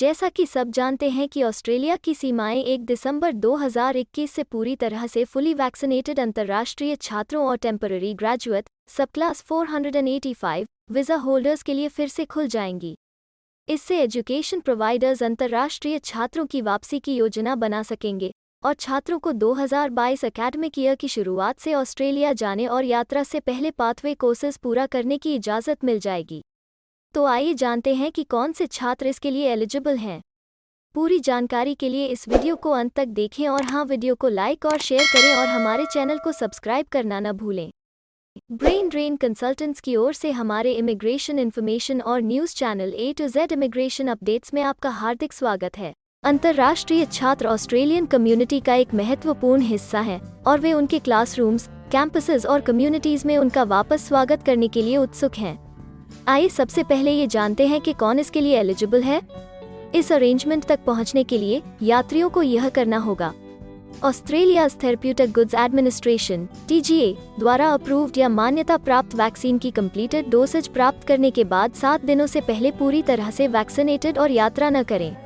जैसा कि सब जानते हैं कि ऑस्ट्रेलिया की सीमाएं 1 दिसंबर 2021 से पूरी तरह से फुली वैक्सीनेटेड अंतर्राष्ट्रीय छात्रों और टेम्पररी ग्रेजुएट सब क्लास 485 वीज़ा होल्डर्स के लिए फिर से खुल जाएंगी। इससे एजुकेशन प्रोवाइडर्स अंतर्राष्ट्रीय छात्रों की वापसी की योजना बना सकेंगे और छात्रों को 2022 एकेडमिक ईयर की शुरुआत से ऑस्ट्रेलिया जाने और यात्रा से पहले पाथवे कोर्सेज पूरा करने की इजाज़त मिल जाएगी। तो आइए जानते हैं कि कौन से छात्र इसके लिए एलिजिबल हैं। पूरी जानकारी के लिए इस वीडियो को अंत तक देखें और हाँ, वीडियो को लाइक और शेयर करें और हमारे चैनल को सब्सक्राइब करना न भूलें। ब्रेन ड्रेन कंसल्टेंट्स की ओर से हमारे इमिग्रेशन इन्फॉर्मेशन और news channel A to Z immigration updates में आपका हार्दिक स्वागत है। अंतर्राष्ट्रीय छात्र ऑस्ट्रेलियन कम्युनिटी का एक महत्वपूर्ण हिस्सा हैं और वे उनके क्लासरूम्स, कैंपसेस और कम्युनिटीज़ में उनका वापस स्वागत करने के लिए उत्सुक हैं। आइए सबसे पहले ये जानते हैं कि कौन इसके लिए एलिजिबल है। इस अरेंजमेंट तक पहुंचने के लिए यात्रियों को यह करना होगा। Australia therapeutic goods administration (TGA) द्वारा अप्रूव्ड या मान्यता प्राप्त वैक्सीन की कंप्लीटेड डोसेज प्राप्त करने के बाद 7 दिनों से पहले पूरी तरह से वैक्सीनेटेड और यात्रा न करें।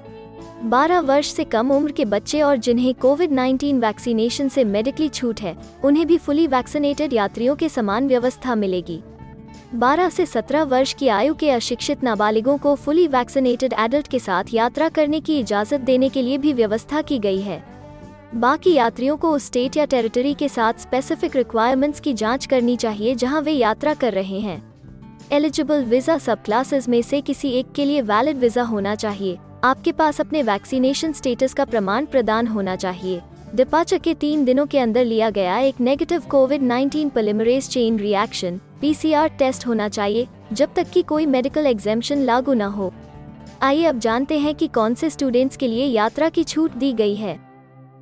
12 वर्ष से कम उम्र के बच्चे और जिन्हें कोविड-19 वैक्सीनेशन से मेडिकली छूट है, उन्हें भी फुली वैक्सीनेटेड यात्रियों के समान व्यवस्था मिलेगी। 12 से 17 वर्ष की आयु के अशिक्षित नाबालिगों को फुली वैक्सीनेटेड एडल्ट के साथ यात्रा करने की इजाज़त देने के लिए भी व्यवस्था की गई है। बाकी यात्रियों को उस स्टेट या टेरिटरी के साथ स्पेसिफिक रिक्वायरमेंट्स की जांच करनी चाहिए जहां वे यात्रा कर रहे हैं। एलिजिबल वीज़ा सब क्लासेस में से किसी एक के लिए वैलिड वीज़ा होना चाहिए। आपके पास अपने वैक्सीनेशन स्टेटस का प्रमाण प्रदान होना चाहिए। डिपार्चर के 3 दिनों के अंदर लिया गया एक नेगेटिव कोविड-19 polymerase chain reaction (PCR) test होना चाहिए जब तक कि कोई मेडिकल एग्जेम्पशन लागू न हो। आइए अब जानते हैं कि कौन से स्टूडेंट्स के लिए यात्रा की छूट दी गई है।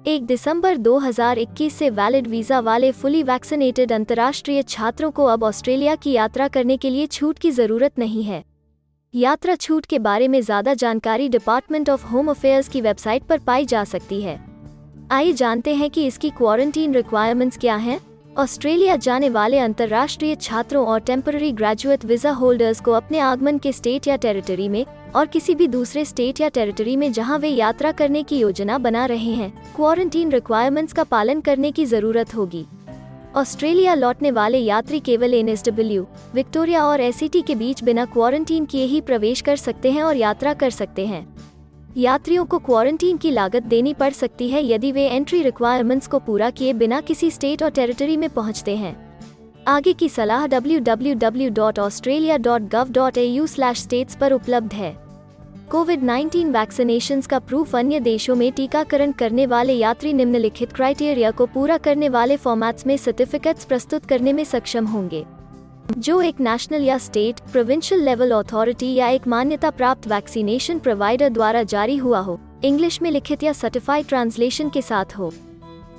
1 दिसंबर 2021 से वैलिड वीज़ा वाले फुली वैक्सीनेटेड अंतर्राष्ट्रीय छात्रों को अब ऑस्ट्रेलिया की यात्रा करने के लिए छूट की ज़रूरत नहीं है। यात्रा छूट के बारे में ज़्यादा जानकारी डिपार्टमेंट ऑफ होम अफेयर्स की वेबसाइट पर पाई जा सकती है। आइए जानते हैं कि इसकी क्वारंटीन रिक्वायरमेंट्स क्या हैं। ऑस्ट्रेलिया जाने वाले अंतर्राष्ट्रीय छात्रों और टेम्पररी ग्रेजुएट वीज़ा होल्डर्स को अपने आगमन के स्टेट या टेरिटरी में और किसी भी दूसरे स्टेट या टेरिटरी में जहां वे यात्रा करने की योजना बना रहे हैं, क्वारंटीन रिक्वायरमेंट्स का पालन करने की ज़रूरत होगी। ऑस्ट्रेलिया लौटने वाले यात्री केवल NSW, विक्टोरिया और ACT के बीच बिना क्वारंटीन किए ही प्रवेश कर सकते हैं और यात्रा कर सकते हैं। यात्रियों को क्वारंटीन की लागत देनी पड़ सकती है यदि वे एंट्री रिक्वायरमेंट्स को पूरा किए बिना किसी स्टेट और टेरिटरी में पहुंचते हैं। आगे की सलाह www.australia.gov.au/states पर उपलब्ध है। कोविड-19 वैक्सीनेशंस का प्रूफ अन्य देशों में टीकाकरण करने वाले यात्री निम्नलिखित क्राइटेरिया को पूरा करने वाले फॉर्मेट्स में सर्टिफिकेट्स प्रस्तुत करने में सक्षम होंगे, जो एक नेशनल या स्टेट, प्रोविंशियल लेवल अथॉरिटी या एक मान्यता प्राप्त वैक्सीनेशन प्रोवाइडर द्वारा जारी हुआ हो, इंग्लिश में लिखित या सर्टिफाइड ट्रांसलेशन के साथ हो।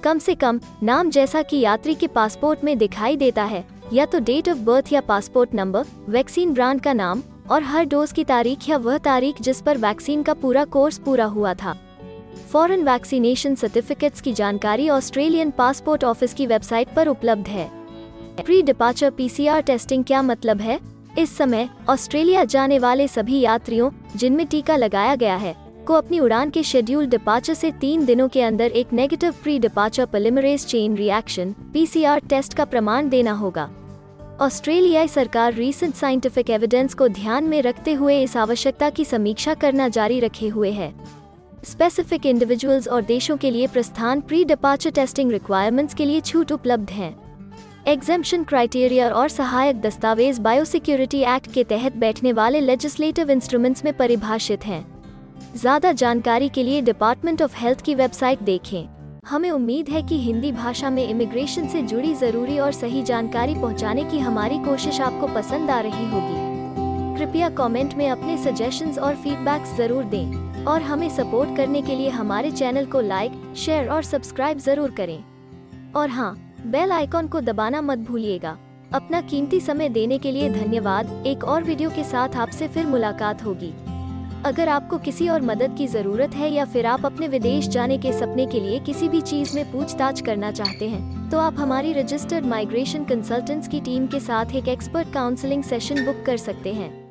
कम से कम नाम जैसा कि यात्री के पासपोर्ट में दिखाई देता है, या तो डेट ऑफ बर्थ या पासपोर्ट नंबर, वैक्सीन ब्रांड का नाम और हर डोज की तारीख या वह तारीख जिस पर वैक्सीन का पूरा कोर्स पूरा हुआ था। फॉरेन वैक्सीनेशन सर्टिफिकेट्स की जानकारी ऑस्ट्रेलियन पासपोर्ट ऑफिस की वेबसाइट पर उपलब्ध है। प्री डिपार्चर PCR टेस्टिंग क्या मतलब है? इस समय ऑस्ट्रेलिया जाने वाले सभी यात्रियों जिनमें टीका लगाया गया है को अपनी उड़ान के शेड्यूल डिपार्चर से 3 दिनों के अंदर एक negative pre departure polymerase chain reaction (PCR) test का प्रमाण देना होगा। ऑस्ट्रेलियाई सरकार रीसेंट साइंटिफिक एविडेंस को ध्यान में रखते हुए इस आवश्यकता की समीक्षा करना जारी रखे हुए है। स्पेसिफिक इंडिविजुअल्स और देशों के लिए प्रस्थान प्री डिपार्चर टेस्टिंग रिक्वायरमेंट्स के लिए छूट उपलब्ध हैं। एग्जेम्पशन क्राइटेरिया और सहायक दस्तावेज बायोसिक्योरिटी एक्ट के तहत बैठने वाले लेजिस्लेटिव इंस्ट्रूमेंट्स में परिभाषित हैं। ज़्यादा जानकारी के लिए डिपार्टमेंट ऑफ हेल्थ की वेबसाइट देखें। हमें उम्मीद है कि हिंदी भाषा में इमिग्रेशन से जुड़ी ज़रूरी और सही जानकारी पहुंचाने की हमारी कोशिश आपको पसंद आ रही होगी। कृपया कमेंट में अपने सजेशंस और फीडबैक्स ज़रूर दें और हमें सपोर्ट करने के लिए हमारे चैनल को लाइक, शेयर और सब्सक्राइब ज़रूर करें। और हाँ, बेल आइकॉन को दबाना मत भूलिएगा। अपना कीमती समय देने के लिए धन्यवाद। एक और वीडियो के साथ आपसे फिर मुलाकात होगी। अगर आपको किसी और मदद की ज़रूरत है या फिर आप अपने विदेश जाने के सपने के लिए किसी भी चीज़ में पूछताछ करना चाहते हैं, तो आप हमारी रजिस्टर्ड माइग्रेशन कंसल्टेंट्स की टीम के साथ एक एक्सपर्ट काउंसलिंग सेशन बुक कर सकते हैं।